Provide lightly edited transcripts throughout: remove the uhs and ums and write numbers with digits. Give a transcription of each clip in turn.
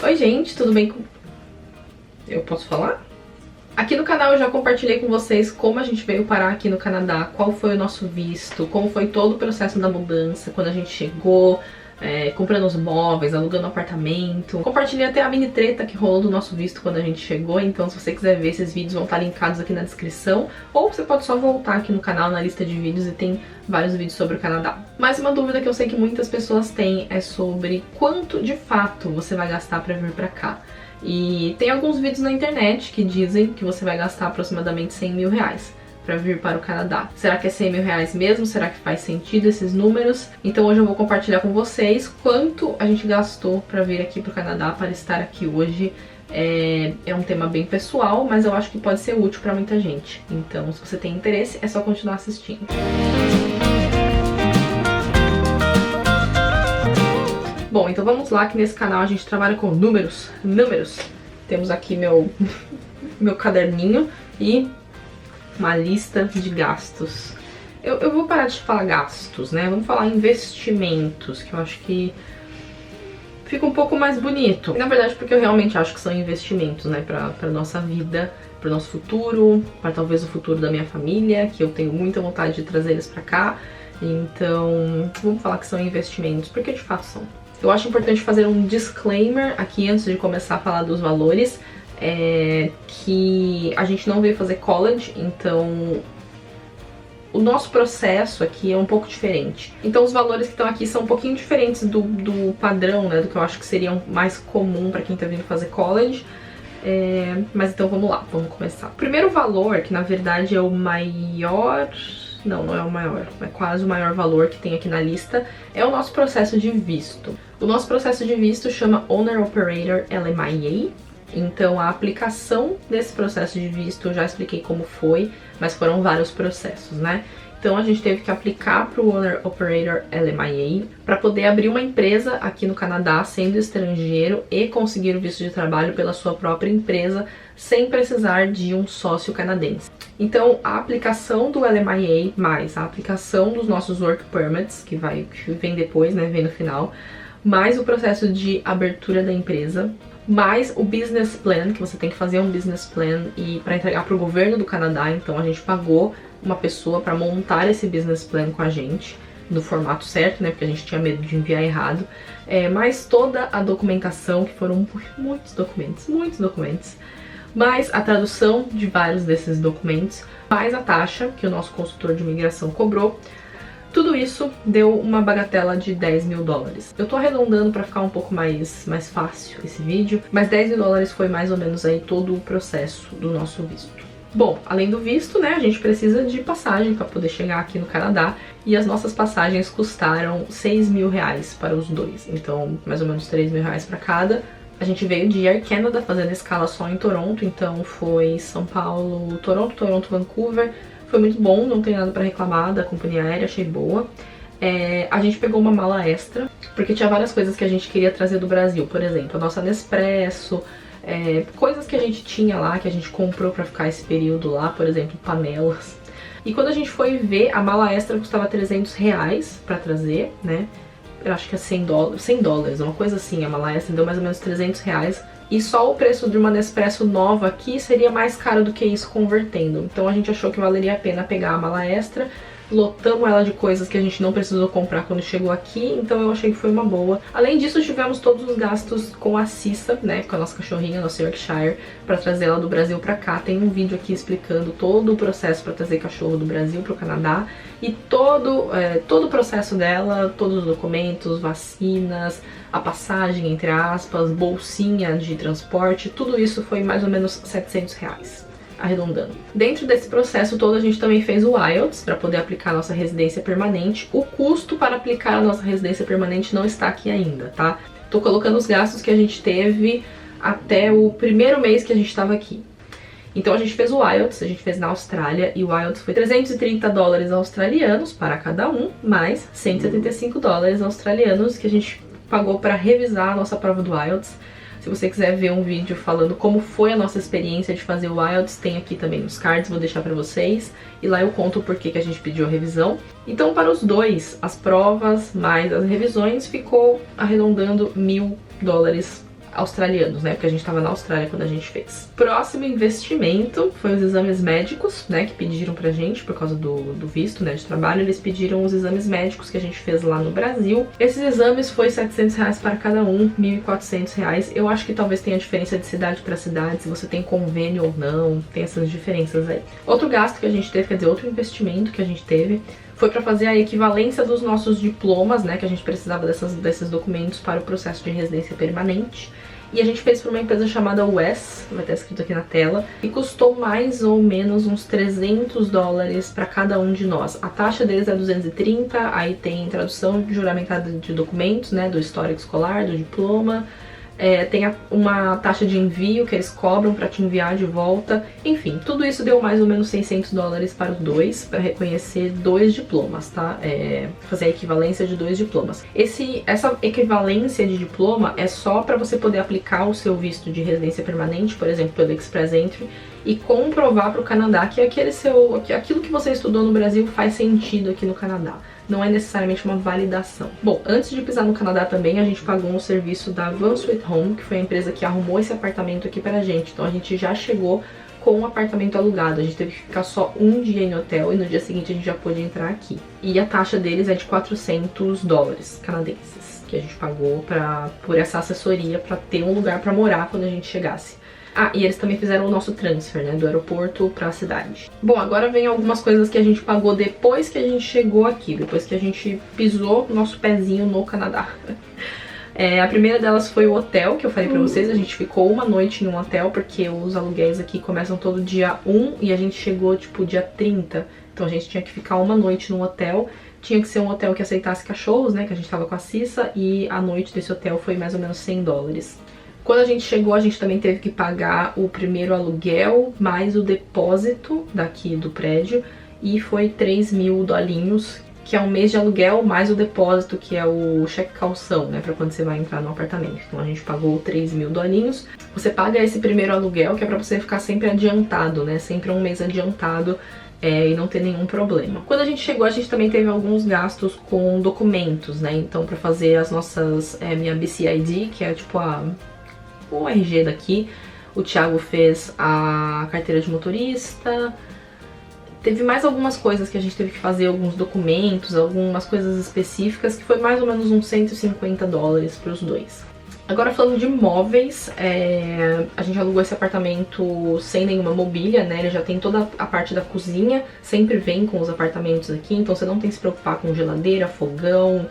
Oi gente, tudo bem com... Eu posso falar? Aqui no canal eu já compartilhei com vocês como a gente veio parar aqui no Canadá, qual foi o nosso visto, como foi todo o processo da mudança, quando a gente chegou, comprando os móveis, alugando apartamento. Compartilhei até a mini treta que rolou do nosso visto quando a gente chegou, então se você quiser ver, esses vídeos vão estar linkados aqui na descrição, ou você pode só voltar aqui no canal, na lista de vídeos, e tem vários vídeos sobre o Canadá. Mas uma dúvida que eu sei que muitas pessoas têm é sobre quanto de fato você vai gastar pra vir pra cá. E tem alguns vídeos na internet que dizem que você vai gastar aproximadamente 100 mil reais para vir para o Canadá. Será que é 100 mil reais mesmo? Será que faz sentido esses números? Então hoje eu vou compartilhar com vocês quanto a gente gastou para vir aqui para o Canadá, para estar aqui hoje. É um tema bem pessoal, mas eu acho que pode ser útil para muita gente. Então se você tem interesse, é só continuar assistindo. Bom, então vamos lá, que nesse canal a gente trabalha com números. Temos aqui meu caderninho e uma lista de gastos. Eu vou parar de falar gastos, né? Vamos falar investimentos, que eu acho que fica um pouco mais bonito. E, na verdade, porque eu realmente acho que são investimentos, né? Pra nossa vida, pro nosso futuro, para talvez o futuro da minha família, que eu tenho muita vontade de trazer eles pra cá. Então, vamos falar que são investimentos, porque de fato são. Eu acho importante fazer um disclaimer aqui antes de começar a falar dos valores, que a gente não veio fazer college, então o nosso processo aqui é um pouco diferente. Então os valores que estão aqui são um pouquinho diferentes do padrão, né, do que eu acho que seria mais comum para quem tá vindo fazer college. Mas então vamos lá, vamos começar. O primeiro valor, que na verdade é o maior... Não é o maior, é quase o maior valor que tem aqui na lista, é o nosso processo de visto. O nosso processo de visto chama Owner Operator LMIA, então a aplicação desse processo de visto eu já expliquei como foi, mas foram vários processos, né? Então a gente teve que aplicar para o Owner Operator LMIA para poder abrir uma empresa aqui no Canadá sendo estrangeiro e conseguir o visto de trabalho pela sua própria empresa sem precisar de um sócio canadense. Então a aplicação do LMIA mais a aplicação dos nossos Work Permits, que vem depois, né, vem no final, mais o processo de abertura da empresa, mais o business plan, que você tem que fazer um business plan e para entregar para o governo do Canadá. Então a gente pagou uma pessoa para montar esse business plan com a gente, no formato certo, né, porque a gente tinha medo de enviar errado, mais toda a documentação, que foram muitos documentos, mais a tradução de vários desses documentos, mais a taxa que o nosso consultor de imigração cobrou. Tudo isso deu uma bagatela de 10 mil dólares. Eu tô arredondando pra ficar um pouco mais fácil esse vídeo, mas 10 mil dólares foi mais ou menos aí todo o processo do nosso visto. Bom, além do visto, né, a gente precisa de passagem para poder chegar aqui no Canadá, e as nossas passagens custaram 6 mil reais para os dois, então mais ou menos 3 mil reais para cada. A gente veio de Air Canada fazendo escala só em Toronto, então foi São Paulo, Toronto, Vancouver. Foi muito bom, não tem nada pra reclamar da companhia aérea, achei boa. A gente pegou uma mala extra, porque tinha várias coisas que a gente queria trazer do Brasil. Por exemplo, a nossa Nespresso, coisas que a gente tinha lá, que a gente comprou pra ficar esse período lá, por exemplo, panelas. E quando a gente foi ver, a mala extra custava 300 reais pra trazer, né? Eu acho que é 100 dólares, uma coisa assim, a mala extra deu mais ou menos 300 reais. E só o preço de uma Nespresso nova aqui seria mais caro do que isso convertendo. Então a gente achou que valeria a pena pegar a mala extra. Lotamos ela de coisas que a gente não precisou comprar quando chegou aqui, então eu achei que foi uma boa. Além disso, tivemos todos os gastos com a Cissa, né, com a nossa cachorrinha, nossa Yorkshire, para trazer ela do Brasil pra cá. Tem um vídeo aqui explicando todo o processo para trazer cachorro do Brasil pro Canadá e todo o processo dela, todos os documentos, vacinas, a passagem, entre aspas, bolsinha de transporte, tudo isso foi mais ou menos 700 reais. Arredondando. Dentro desse processo todo a gente também fez o IELTS para poder aplicar a nossa residência permanente. O custo para aplicar a nossa residência permanente não está aqui ainda, tá? Tô colocando os gastos que a gente teve até o primeiro mês que a gente estava aqui. Então a gente fez o IELTS, a gente fez na Austrália, e o IELTS foi 330 dólares australianos para cada um, mais 175 dólares australianos que a gente pagou para revisar a nossa prova do IELTS. Se você quiser ver um vídeo falando como foi a nossa experiência de fazer o IELTS, tem aqui também nos cards, vou deixar pra vocês. E lá eu conto o porquê que a gente pediu a revisão. Então, para os dois, as provas mais as revisões, ficou arredondando 1000 dólares australianos, né? Porque a gente estava na Austrália quando a gente fez. Próximo investimento foi os exames médicos, né? Que pediram pra gente por causa do visto, né? De trabalho. Eles pediram os exames médicos que a gente fez lá no Brasil. Esses exames foi R$700 para cada um, R$1.400. Eu acho que talvez tenha diferença de cidade para cidade, se você tem convênio ou não, tem essas diferenças aí. Outro gasto que a gente teve, quer dizer, outro investimento que a gente teve, foi para fazer a equivalência dos nossos diplomas, né, que a gente precisava desses documentos para o processo de residência permanente. E a gente fez por uma empresa chamada WES, vai estar escrito aqui na tela, e custou mais ou menos uns $300 para cada um de nós. A taxa deles é 230, aí tem tradução juramentada de documentos, né, do histórico escolar, do diploma. Tem uma taxa de envio que eles cobram para te enviar de volta. Enfim, tudo isso deu mais ou menos $600 para os dois, para reconhecer 2 diplomas, tá? Fazer a equivalência de 2 diplomas. Essa equivalência de diploma é só para você poder aplicar o seu visto de residência permanente, por exemplo, pelo Express Entry, e comprovar para o Canadá que aquilo que você estudou no Brasil faz sentido aqui no Canadá. Não é necessariamente uma validação. Bom, antes de pisar no Canadá também, a gente pagou um serviço da Van Sweet Home, que foi a empresa que arrumou esse apartamento aqui pra gente. Então a gente já chegou com o apartamento alugado. A gente teve que ficar só um dia em hotel e no dia seguinte a gente já pôde entrar aqui. E a taxa deles é de $400 canadenses, que a gente pagou por essa assessoria pra ter um lugar pra morar quando a gente chegasse. Ah, e eles também fizeram o nosso transfer, né, do aeroporto pra cidade. Bom, agora vem algumas coisas que a gente pagou depois que a gente chegou aqui, depois que a gente pisou nosso pezinho no Canadá. A primeira delas foi o hotel, que eu falei pra vocês. A gente ficou uma noite em um hotel, porque os aluguéis aqui começam todo dia 1 e a gente chegou, tipo, dia 30. Então a gente tinha que ficar uma noite num hotel. Tinha que ser um hotel que aceitasse cachorros, né, que a gente tava com a Cissa, e a noite desse hotel foi mais ou menos $100. Quando a gente chegou, a gente também teve que pagar o primeiro aluguel, mais o depósito daqui do prédio, e foi $3.000, que é um mês de aluguel, mais o depósito, que é o cheque calção, né, pra quando você vai entrar no apartamento. Então a gente pagou $3.000. Você paga esse primeiro aluguel, que é pra você ficar sempre adiantado, né, sempre um mês adiantado, e não ter nenhum problema. Quando a gente chegou, a gente também teve alguns gastos com documentos, né, então pra fazer as nossas, minha BCID, que é tipo o RG daqui, o Thiago fez a carteira de motorista. Teve mais algumas coisas que a gente teve que fazer, alguns documentos, algumas coisas específicas, que foi mais ou menos uns $150 para os dois. Agora falando de móveis, a gente alugou esse apartamento sem nenhuma mobília, né? Ele já tem toda a parte da cozinha, sempre vem com os apartamentos aqui, então você não tem que se preocupar com geladeira, fogão,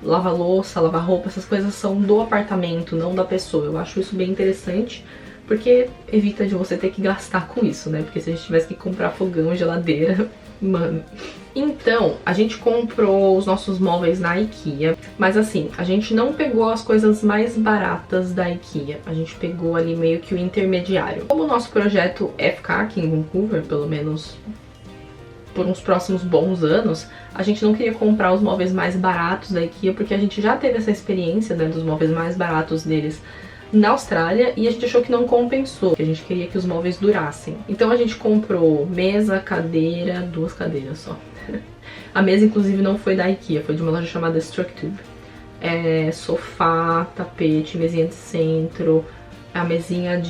lava-louça, lavar-roupa, essas coisas são do apartamento, não da pessoa. Eu acho isso bem interessante, porque evita de você ter que gastar com isso, né? Porque se a gente tivesse que comprar fogão, geladeira, mano. Então, a gente comprou os nossos móveis na IKEA, mas assim, a gente não pegou as coisas mais baratas da IKEA, a gente pegou ali meio que o intermediário. Como o nosso projeto é ficar aqui em Vancouver, pelo menos por uns próximos bons anos, a gente não queria comprar os móveis mais baratos da IKEA, porque a gente já teve essa experiência, né, dos móveis mais baratos deles na Austrália, e a gente achou que não compensou, que a gente queria que os móveis durassem. Então a gente comprou mesa, cadeira, 2 cadeiras só. A mesa, inclusive, não foi da IKEA, foi de uma loja chamada Structube. Sofá, tapete, mesinha de centro, a mesinha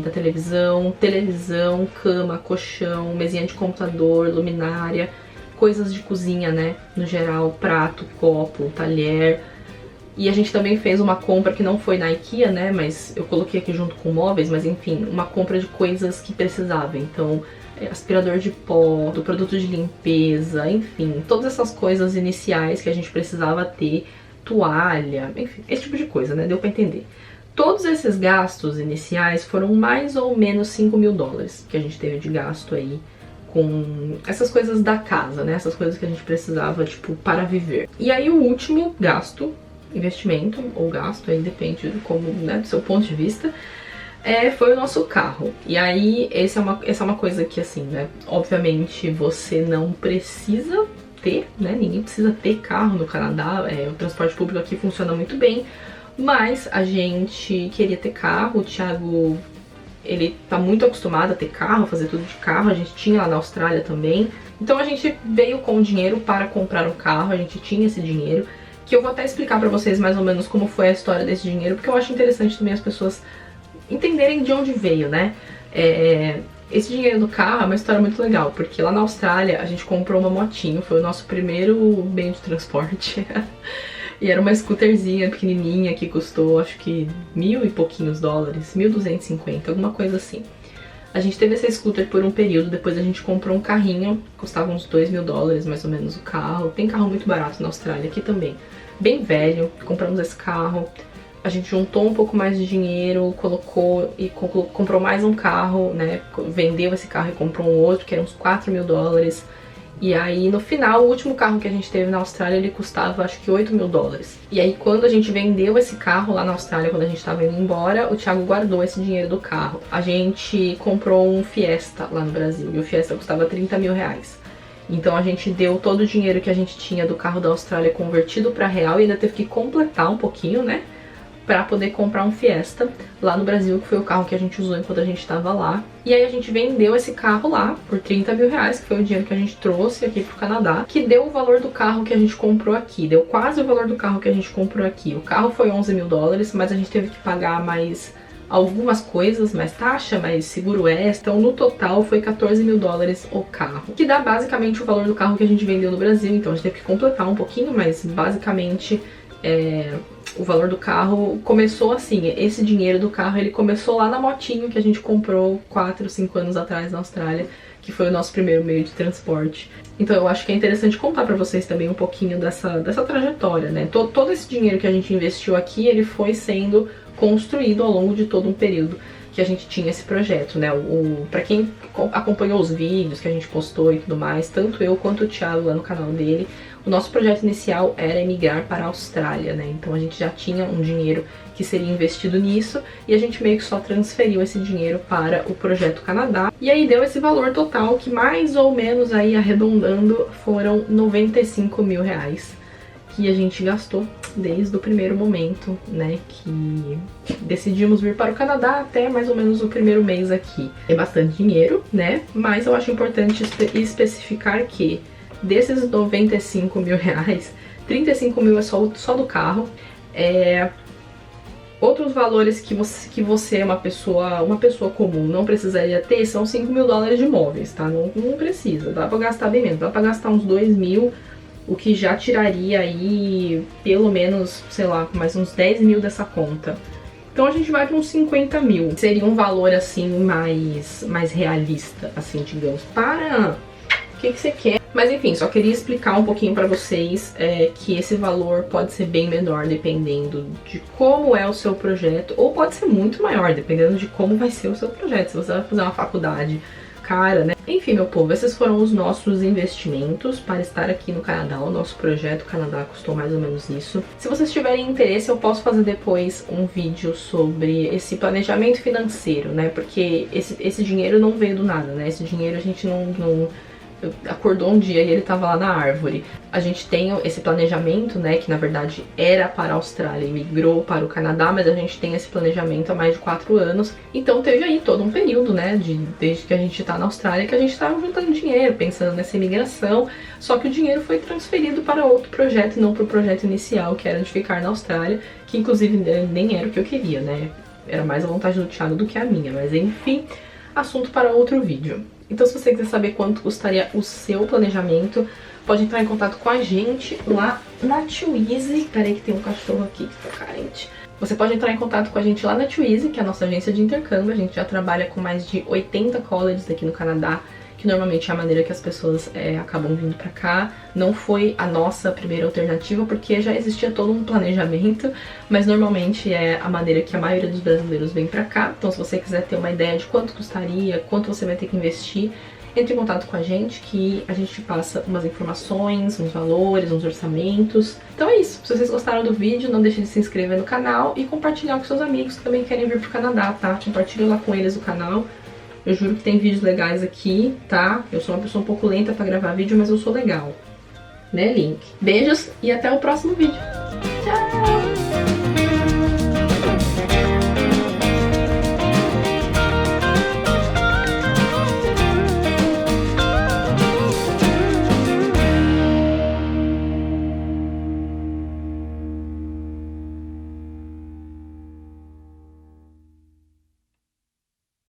da televisão, cama, colchão, mesinha de computador, luminária, coisas de cozinha, né, no geral, prato, copo, talher. E a gente também fez uma compra que não foi na IKEA, né, mas eu coloquei aqui junto com móveis, mas enfim, uma compra de coisas que precisava. Então, aspirador de pó, do produto de limpeza, enfim, todas essas coisas iniciais que a gente precisava ter, toalha, enfim, esse tipo de coisa, né, deu pra entender. Todos esses gastos iniciais foram mais ou menos $5.000 que a gente teve de gasto aí com essas coisas da casa, né, essas coisas que a gente precisava, tipo, para viver. E aí o último gasto, investimento ou gasto, aí depende de como, né, do seu ponto de vista, foi o nosso carro. E aí essa é uma coisa que, assim, né, obviamente você não precisa ter, né, ninguém precisa ter carro no Canadá, o transporte público aqui funciona muito bem, mas a gente queria ter carro. O Thiago, ele tá muito acostumado a ter carro, a fazer tudo de carro, a gente tinha lá na Austrália também, então a gente veio com dinheiro para comprar um carro, a gente tinha esse dinheiro, que eu vou até explicar pra vocês mais ou menos como foi a história desse dinheiro, porque eu acho interessante também as pessoas entenderem de onde veio, né? Esse dinheiro do carro é uma história muito legal, porque lá na Austrália a gente comprou uma motinho, foi o nosso primeiro bem de transporte. E era uma scooterzinha pequenininha que custou acho que $1.000 e pouquinhos, 1.250, alguma coisa assim. A gente teve essa scooter por um período, depois a gente comprou um carrinho, custava uns $2.000 mais ou menos o carro. Tem carro muito barato na Austrália, aqui também. Bem velho, compramos esse carro. A gente juntou um pouco mais de dinheiro, colocou e comprou mais um carro, né? Vendeu esse carro e comprou um outro, que era uns $4.000. E aí, no final, o último carro que a gente teve na Austrália, ele custava, acho que $8.000. E aí, quando a gente vendeu esse carro lá na Austrália, quando a gente tava indo embora, o Thiago guardou esse dinheiro do carro. A gente comprou um Fiesta lá no Brasil, e o Fiesta custava R$30 mil. Então a gente deu todo o dinheiro que a gente tinha do carro da Austrália convertido para real e ainda teve que completar um pouquinho, né? Pra poder comprar um Fiesta lá no Brasil, que foi o carro que a gente usou enquanto a gente tava lá. E aí a gente vendeu esse carro lá por R$30 mil, que foi o dinheiro que a gente trouxe aqui pro Canadá, que deu o valor do carro que a gente comprou aqui, deu quase o valor do carro que a gente comprou aqui. O carro foi $11.000, mas a gente teve que pagar mais algumas coisas, mais taxa, mais seguro extra. Então no total foi $14.000 o carro, que dá basicamente o valor do carro que a gente vendeu no Brasil. Então a gente teve que completar um pouquinho, mas basicamente o valor do carro começou assim. Esse dinheiro do carro, ele começou lá na motinho que a gente comprou 4, 5 anos atrás na Austrália, que foi o nosso primeiro meio de transporte. Então eu acho que é interessante contar pra vocês também um pouquinho dessa trajetória, né? Todo esse dinheiro que a gente investiu aqui, ele foi sendo construído ao longo de todo um período que a gente tinha esse projeto, né? Pra quem acompanhou os vídeos que a gente postou e tudo mais, tanto eu quanto o Thiago lá no canal dele, o nosso projeto inicial era emigrar para a Austrália, né? Então a gente já tinha um dinheiro que seria investido nisso e a gente meio que só transferiu esse dinheiro para o projeto Canadá. E aí deu esse valor total que mais ou menos aí arredondando foram R$95 mil que a gente gastou desde o primeiro momento, né, que decidimos vir para o Canadá até mais ou menos o primeiro mês aqui. É bastante dinheiro, né, mas eu acho importante especificar que desses R$95 mil, R$35 mil é só do carro. Outros valores que você é uma pessoa comum não precisaria ter são $5.000 de móveis, tá? Não precisa, dá pra gastar bem menos, dá pra gastar uns $2.000, o que já tiraria aí pelo menos, sei lá, mais uns 10 mil dessa conta. Então a gente vai para uns 50 mil. Seria um valor assim mais realista, assim, digamos, para o que você quer. Mas enfim, só queria explicar um pouquinho pra vocês que esse valor pode ser bem menor dependendo de como é o seu projeto, ou pode ser muito maior dependendo de como vai ser o seu projeto. Se você vai fazer uma faculdade cara, né? Enfim, meu povo, esses foram os nossos investimentos para estar aqui no Canadá. O nosso projeto Canadá custou mais ou menos isso. Se vocês tiverem interesse, eu posso fazer depois um vídeo sobre esse planejamento financeiro, né? Porque esse dinheiro não veio do nada, né? Esse dinheiro a gente não acordou um dia e ele tava lá na árvore. A gente tem esse planejamento, né, que na verdade era para a Austrália e migrou para o Canadá, mas a gente tem esse planejamento há mais de 4 anos. Então teve aí todo um período, né, desde que a gente tá na Austrália, que a gente tava juntando dinheiro, pensando nessa imigração, só que o dinheiro foi transferido para outro projeto e não para o projeto inicial, que era de ficar na Austrália, que inclusive nem era o que eu queria, né, era mais a vontade do Thiago do que a minha, mas enfim, assunto para outro vídeo. Então se você quiser saber quanto custaria o seu planejamento, pode entrar em contato com a gente lá na Twizy. Peraí que tem um cachorro aqui que tá carente. Você pode entrar em contato com a gente lá na Twizy, que é a nossa agência de intercâmbio. A gente já trabalha com mais de 80 colleges aqui no Canadá, que normalmente é a maneira que as pessoas acabam vindo pra cá. Não foi a nossa primeira alternativa, porque já existia todo um planejamento, mas normalmente é a maneira que a maioria dos brasileiros vem pra cá. Então se você quiser ter uma ideia de quanto custaria, quanto você vai ter que investir, entre em contato com a gente, que a gente passa umas informações, uns valores, uns orçamentos. Então é isso. Se vocês gostaram do vídeo, não deixe de se inscrever no canal e compartilhar com seus amigos que também querem vir pro Canadá, tá? Compartilha lá com eles o canal. Eu juro que tem vídeos legais aqui, tá? Eu sou uma pessoa um pouco lenta pra gravar vídeo, mas eu sou legal. Né, Link? Beijos e até o próximo vídeo. Tchau!